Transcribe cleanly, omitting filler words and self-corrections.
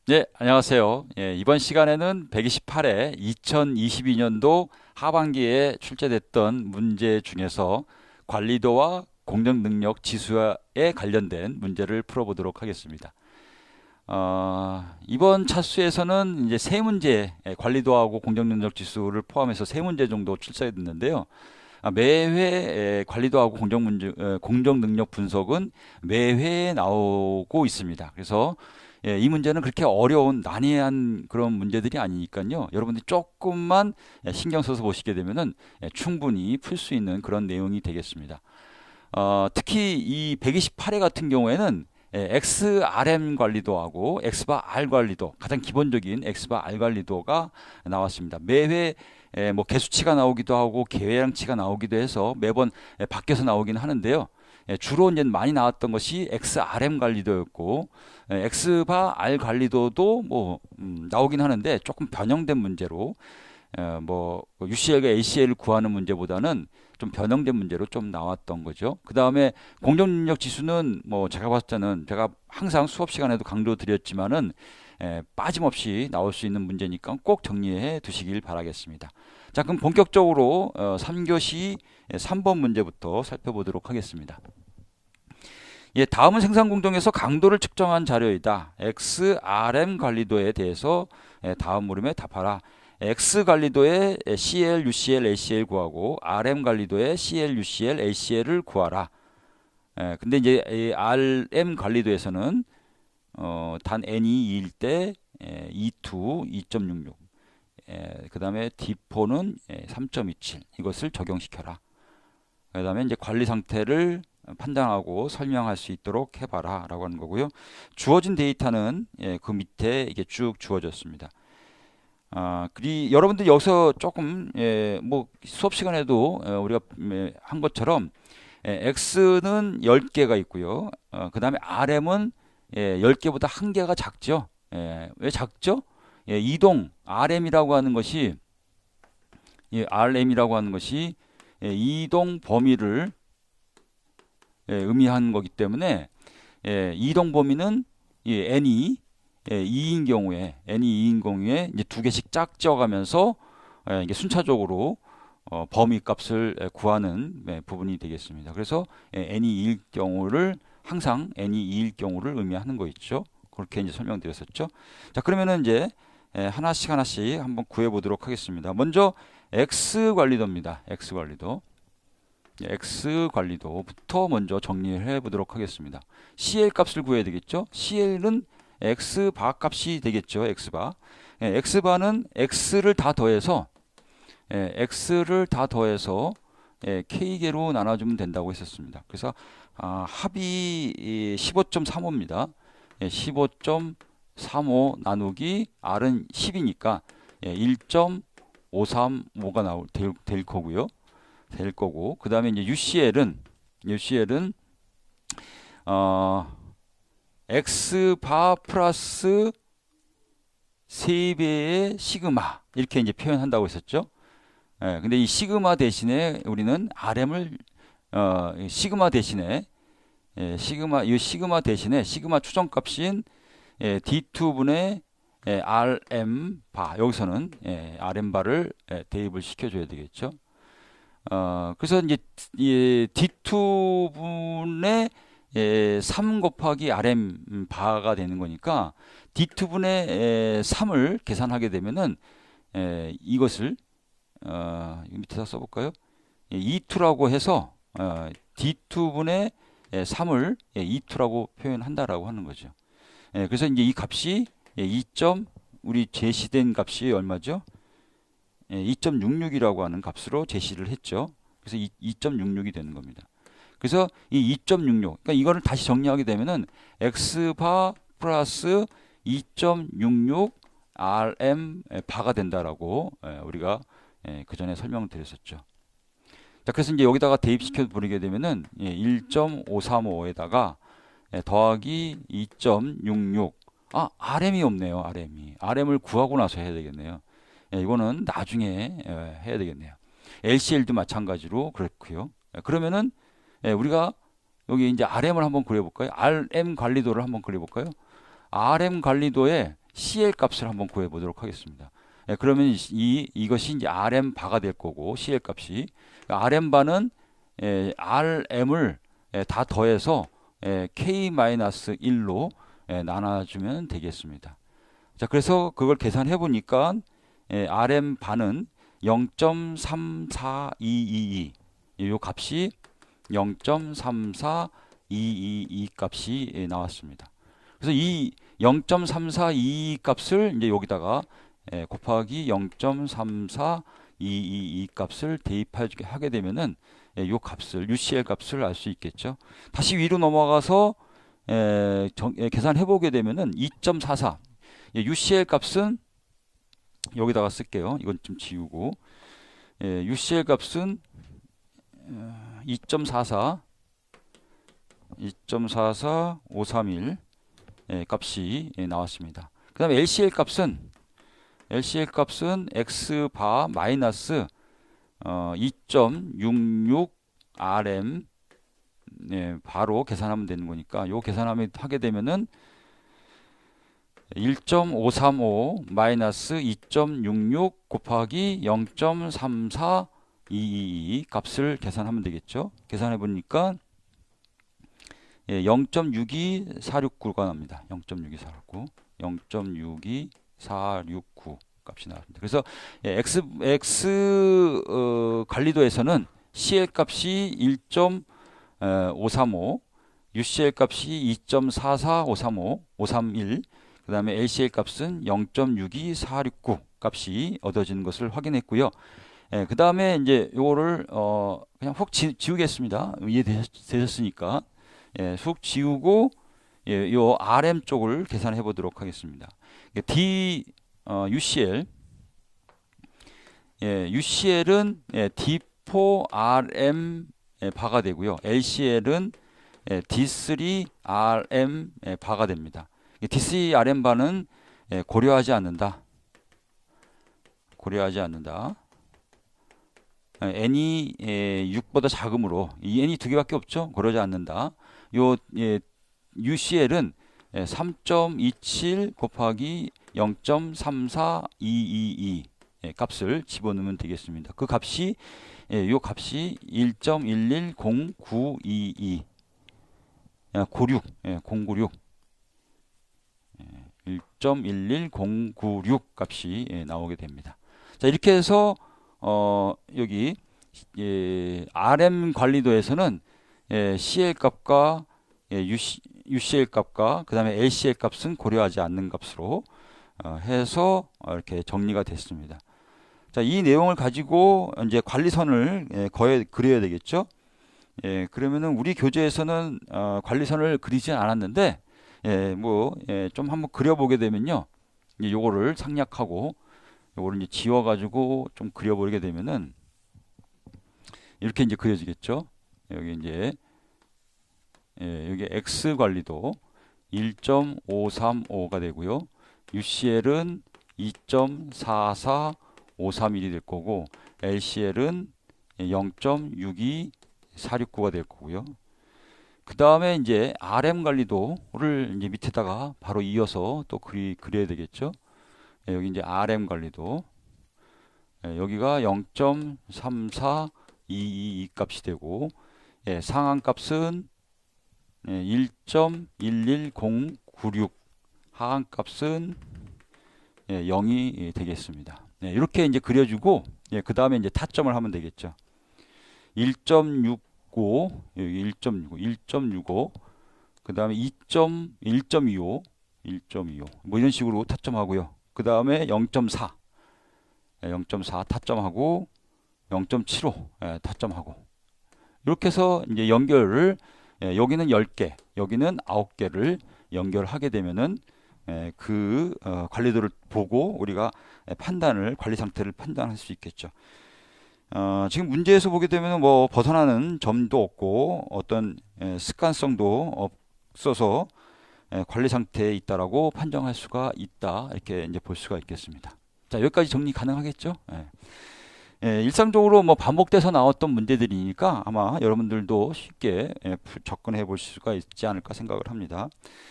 네, 안녕하세요. 예, 이번 시간에는 128회 2022년도 하반기에 출제됐던 문제 중에서 관리도와 공정 능력 지수에 관련된 문제를 풀어보도록 하겠습니다. 이번 차수에서는 이제 세 문제, 관리도하고 공정 능력 지수를 포함해서 세 문제 정도 출제됐는데요. 매회 관리도하고 공정 능력 분석은 매회 나오고 있습니다. 그래서 이 문제는 그렇게 어려운 난해한 그런 문제들이 아니니까요. 여러분들이 조금만 신경 써서 보시게 되면은 충분히 풀 수 있는 그런 내용이 되겠습니다. 특히 이 128회 같은 경우에는 XRM 관리도하고 X바 R 관리도, 가장 기본적인 X바 R 관리도가 나왔습니다. 매회 뭐 개수치가 나오기도 하고 계량치가 나오기도 해서 매번 바뀌어서 나오긴 하는데요. 주로 이제 많이 나왔던 것이 XRM 관리도였고, X바 R 관리도도 뭐 나오긴 하는데 조금 변형된 문제로, 뭐 UCL과 ACL을 구하는 문제보다는 좀 변형된 문제로 좀 나왔던 거죠. 그 다음에 공정능력 지수는 뭐 제가 봤을 때는, 제가 항상 수업 시간에도 강조드렸지만은 빠짐없이 나올 수 있는 문제니까 꼭 정리해 두시길 바라겠습니다. 자, 그럼 본격적으로 3교시 3번 문제부터 살펴보도록 하겠습니다. 예, 다음은 생산 공정에서 강도를 측정한 자료이다. XRM 관리도에 대해서 다음 물음에 답하라. X 관리도의 CL, UCL, ACL 구하고 RM 관리도의 CL, UCL, ACL을 구하라. 근데 이제 이 RM 관리도에서는 단 N이 2일 때 E2 2.66, 그 다음에 D4는 3.27, 이것을 적용시켜라. 그 다음에 이제 관리 상태를 판단하고 설명할 수 있도록 해봐라 라고 하는 거고요. 주어진 데이터는 그 밑에 이게 쭉 주어졌습니다. 여러분들 여기서 조금 뭐 수업 시간에도 우리가 한 것처럼 X는 10개가 있고요. 그 다음에 RM은 10개보다 1개가 작죠. 왜 작죠? 이동 RM이라고 하는 것이, RM이라고 하는 것이 이동 범위를 의미하는 거기 때문에 이동 범위는 N이 2인 경우에 이제 두 개씩 짝지어가면서 이게 순차적으로 범위 값을 구하는 부분이 되겠습니다. 그래서 N이 2일 경우를 항상 N이 2일 경우를 의미하는 거 있죠. 그렇게 이제 설명드렸었죠. 자, 그러면은 이제 하나씩 한번 구해 보도록 하겠습니다. 먼저 X 관리도입니다. X 관리도. X 관리도부터 먼저 정리해 보도록 하겠습니다. CL 값을 구해야 되겠죠. CL은 X 바 값이 되겠죠. X 바. X바는 X를 다 더해서 K개로 나눠주면 된다고 했었습니다. 그래서 합이 15.35입니다. 15.35 나누기 R은 10이니까 1.535가 될 거고요. 그 다음에 이제 UCL은 X 바 플러스 3배의 시그마, 이렇게 이제 표현한다고 했었죠. 근데 이 시그마 대신에 우리는 RM을 시그마 대신에 시그마 추정값인 D2분의 RM 바, 여기서는 RM 바를 대입을 시켜줘야 되겠죠. 그래서 이제 이 D2분의 3 곱하기 RM 바가 되는 거니까 D2분의 3을 계산하게 되면은 이것을 밑에다 써볼까요? E2라고 해서 D2분의 3을 E2라고 표현한다라고 하는 거죠. 그래서 이제 이 값이 우리 제시된 값이 얼마죠? 2.66이라고 하는 값으로 제시를 했죠. 그래서 2.66이 되는 겁니다. 그래서 이 2.66, 그러니까 이거를 다시 정리하게 되면은 X바 플러스 2.66 RM 바가 된다라고 우리가 그 전에 설명을 드렸었죠. 자, 그래서 이제 여기다가 대입시켜 버리게 되면은 1.535에다가 더하기 2.66. RM이 없네요. RM을 구하고 나서 해야 되겠네요. 이거는 나중에 해야 되겠네요. LCL도 마찬가지로 그렇고요. 그러면은 우리가 여기 이제 RM을 한번 그려볼까요? RM 관리도를 한번 그려볼까요? RM 관리도에 CL 값을 한번 구해 보도록 하겠습니다. 그러면 이것이 이제 RM 바가 될 거고 CL 값이 RM 바는 RM을 다 더해서 K-1로 나눠주면 되겠습니다. 자, 그래서 그걸 계산해 보니까 RM 바는 0.34222 이 값이 0.34222 값이 나왔습니다. 그래서 이 0.342 값을 이제 여기다가 곱하기 0.34222 값을 대입하게 되면은 요 값을 UCL 값을 알 수 있겠죠. 다시 위로 넘어가서 계산해 보게 되면은 2.44 UCL 값은 여기다가 쓸게요. 이건 좀 지우고 UCL 값은 2.44 531 값이 나왔습니다. 그 다음에 LCL 값은 X 바 마이너스 2.66 RM 바로 계산하면 되는 거니까 요 계산하면 하게 되면은 1.535 마이너스 2.66 곱하기 0.34222 값을 계산하면 되겠죠. 계산해 보니까 0.62469가 납니다. 0.62469 0.62469 값이 나왔습니다. 그래서 X 관리도에서는 CL 값이 1.535 UCL 값이 2.44535 그 다음에 LCL 값은 0.62469 값이 얻어지는 것을 확인했고요. 그 다음에 이제 요거를 그냥 훅 지우겠습니다. 이해되셨으니까 훅 지우고 요 RM 쪽을 계산해 보도록 하겠습니다. UCL UCL은 D4RM 바가 되고요. LCL은 D3RM 바가 됩니다. D3RM 바는 고려하지 않는다. n이 6보다 작으므로 이 n이 두 개밖에 없죠. 고려하지 않는다. 요 UCL은 3.27 곱하기 0.34222 값을 집어넣으면 되겠습니다. 그 값이 요 값이 1.110922 096 1.110996 값이 나오게 됩니다. 자, 이렇게 해서 여기 RM 관리도에서는 CL 값과 UCL 값과 그 다음에 LCL 값은 고려하지 않는 값으로 해서 이렇게 정리가 됐습니다. 자, 이 내용을 가지고 이제 관리선을 그려야 되겠죠. 그러면은 우리 교재에서는 관리선을 그리지 않았는데 좀 한번 그려보게 되면요, 이제 요거를 생략하고 요거를 이제 지워가지고 좀 그려보게 되면은 이렇게 이제 그려지겠죠. 여기 이제 여기 X 관리도 1.535가 되고요. UCL은 2.44531이 될 거고, LCL은 0.62469가 될 거고요. 그 다음에 이제 RM 관리도를 이제 밑에다가 바로 이어서 또 그려야 되겠죠. 여기 이제 RM 관리도 여기가 0.34222 값이 되고, 상한 값은 1.11096, 하한 값은 0이 되겠습니다. 이렇게 이제 그려주고, 그 다음에 이제 타점을 하면 되겠죠. 1.65, 여기 1.65, 그 다음에 1.25, 뭐 이런 식으로 타점하고요. 그 다음에 0.4 타점하고, 0.75 타점하고, 이렇게 해서 이제 연결을 여기는 10개, 여기는 9개를 연결하게 되면은 그 관리도를 보고 우리가 관리 상태를 판단할 수 있겠죠. 지금 문제에서 보게 되면 뭐 벗어나는 점도 없고 어떤 습관성도 없어서 관리 상태에 있다라고 판정할 수가 있다, 이렇게 이제 볼 수가 있겠습니다. 자, 여기까지 정리 가능하겠죠? 일상적으로 뭐 반복돼서 나왔던 문제들이니까 아마 여러분들도 쉽게 접근해 볼 수가 있지 않을까 생각을 합니다.